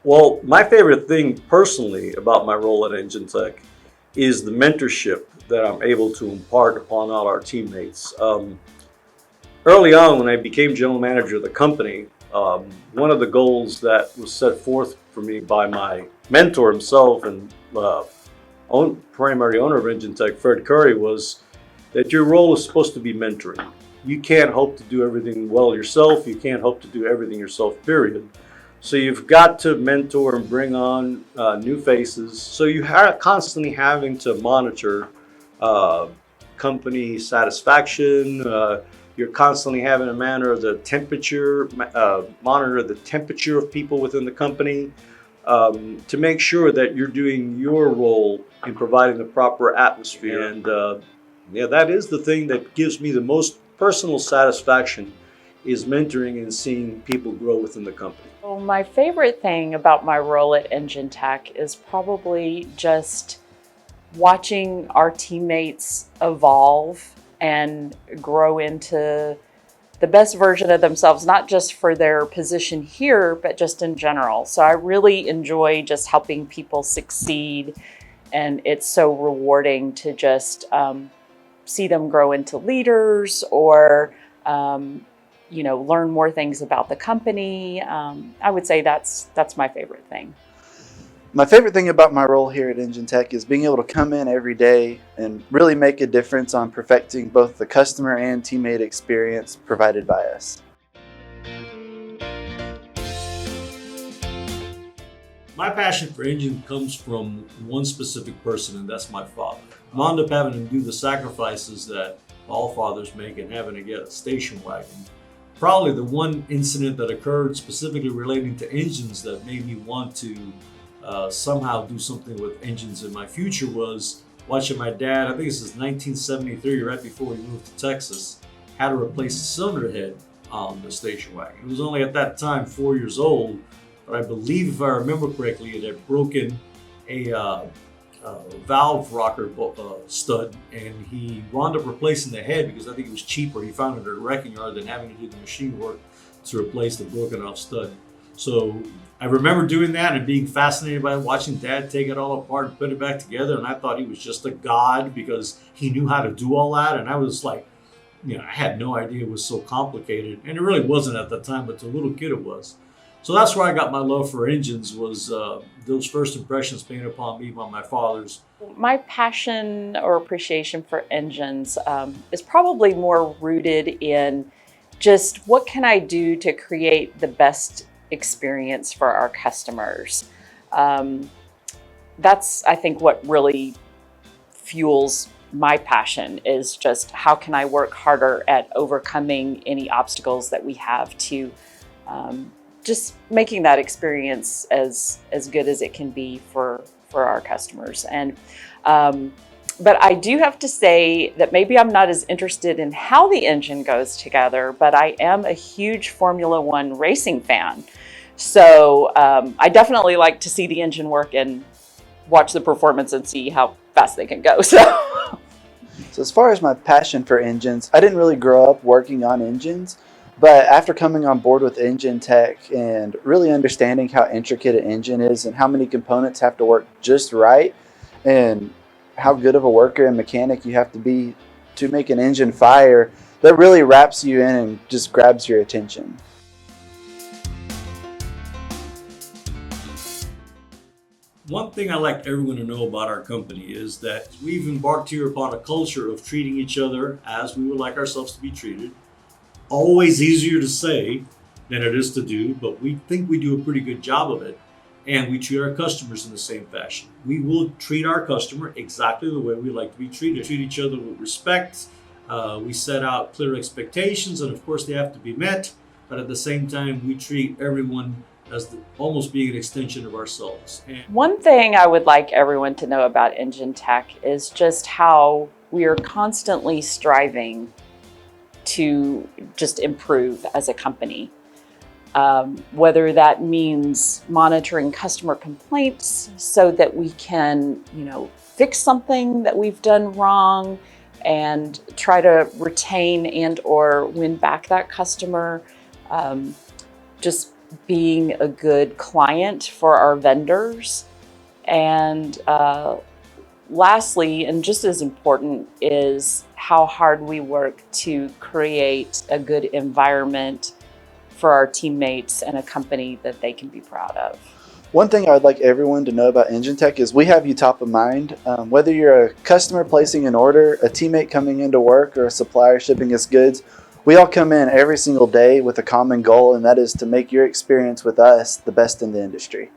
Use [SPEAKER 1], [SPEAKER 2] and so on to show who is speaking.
[SPEAKER 1] Well, my favorite thing personally about my role at Enginetech is the mentorship that I'm able to impart upon all our teammates. Early on, when I became general manager of the company, one of the goals that was set forth for me by my mentor himself and primary owner of Enginetech, Fred Curry, was that your role is supposed to be mentoring. You can't hope to do everything well yourself. You can't hope to do everything yourself, period. So you've got to mentor and bring on new faces. So you are constantly having to monitor uh, company satisfaction. You're constantly having to monitor the temperature of people within the company to make sure that you're doing your role in providing the proper atmosphere. And yeah, that is the thing that gives me the most personal satisfaction is mentoring and seeing people grow within the company.
[SPEAKER 2] Well, my favorite thing about my role at Enginetech is probably just watching our teammates evolve and grow into the best version of themselves, not just for their position here, but just in general. So I really enjoy just helping people succeed, and it's so rewarding to just see them grow into leaders or learn more things about the company. I would say that's my favorite thing.
[SPEAKER 3] My favorite thing about my role here at Enginetech is being able to come in every day and really make a difference on perfecting both the customer and teammate experience provided by us.
[SPEAKER 1] My passion for engine comes from one specific person, and that's my father. I wound up having to do the sacrifices that all fathers make and having to get a station wagon. Probably the one incident that occurred specifically relating to engines that made me want to somehow do something with engines in my future was watching my dad. I think this is 1973, right before we moved to Texas, had to replace the cylinder head on the station wagon. It was only at that time 4 years old, but I believe, if I remember correctly, it had broken a valve rocker stud, and he wound up replacing the head because I think it was cheaper. He found it at a wrecking yard than having to do the machine work to replace the broken off stud. So I remember doing that and being fascinated by watching Dad take it all apart and put it back together, and I thought he was just a god because he knew how to do all that. And I was like, I had no idea it was so complicated, and it really wasn't at the time, but to a little kid it was. So that's where I got my love for engines, was those first impressions painted upon me by my fathers.
[SPEAKER 2] My passion or appreciation for engines is probably more rooted in just what can I do to create the best experience for our customers. That's, I think, what really fuels my passion, is just how can I work harder at overcoming any obstacles that we have to just making that experience as good as it can be for our customers. And but I do have to say that maybe I'm not as interested in how the engine goes together, but I am a huge Formula One racing fan. So I definitely like to see the engine work and watch the performance and see how fast they can go. So
[SPEAKER 3] as far as my passion for engines, I didn't really grow up working on engines. But after coming on board with Enginetech and really understanding how intricate an engine is and how many components have to work just right, and how good of a worker and mechanic you have to be to make an engine fire, that really wraps you in and just grabs your attention.
[SPEAKER 1] One thing I like everyone to know about our company is that we've embarked here upon a culture of treating each other as we would like ourselves to be treated. Always easier to say than it is to do, but we think we do a pretty good job of it. And we treat our customers in the same fashion. We will treat our customer exactly the way we like to be treated. Treat each other with respect. We set out clear expectations, and of course they have to be met. But at the same time, we treat everyone as almost being an extension of ourselves.
[SPEAKER 2] one thing I would like everyone to know about Enginetech is just how we are constantly striving to just improve as a company. Whether that means monitoring customer complaints so that we can, fix something that we've done wrong and try to retain and or win back that customer. Just being a good client for our vendors. And lastly, and just as important, is how hard we work to create a good environment for our teammates and a company that they can be proud of.
[SPEAKER 3] One thing I'd like everyone to know about Enginetech is we have you top of mind. Whether you're a customer placing an order, a teammate coming into work, or a supplier shipping us goods, we all come in every single day with a common goal, and that is to make your experience with us the best in the industry.